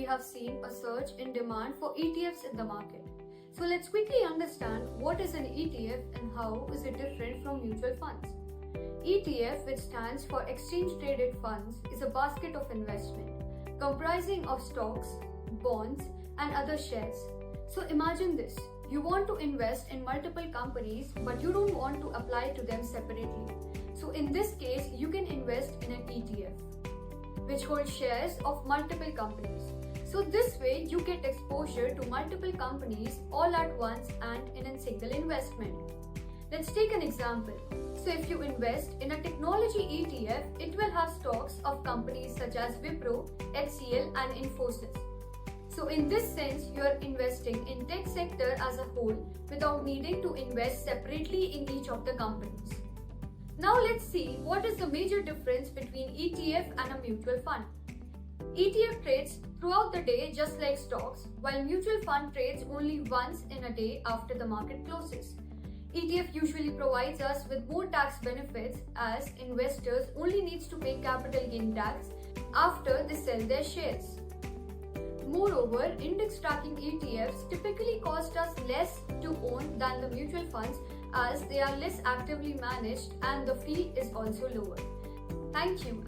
we have seen a surge in demand for ETFs in the market. So let's quickly understand what is an ETF and how is it different from mutual funds. ETF, which stands for Exchange Traded Funds, is a basket of investment comprising of stocks, bonds, and other shares. So imagine this. You want to invest in multiple companies, but you don't want to apply to them separately. So in this case, you can invest in an ETF, which holds shares of multiple companies. So this way, you get exposure to multiple companies all at once and in a single investment. Let's take an example. So if you invest in a technology ETF, it will have stocks of companies such as Wipro, HCL, and Infosys. So in this sense, you are investing in tech sector as a whole without needing to invest separately in each of the companies. Now let's see what is the major difference between ETF and a mutual fund. ETF trades throughout the day just like stocks, while mutual fund trades only once in a day after the market closes. ETF usually provides us with more tax benefits as investors only needs to pay capital gain tax after they sell their shares. Moreover, index tracking ETFs typically cost us less to own than the mutual funds as they are less actively managed and the fee is also lower. Thank you.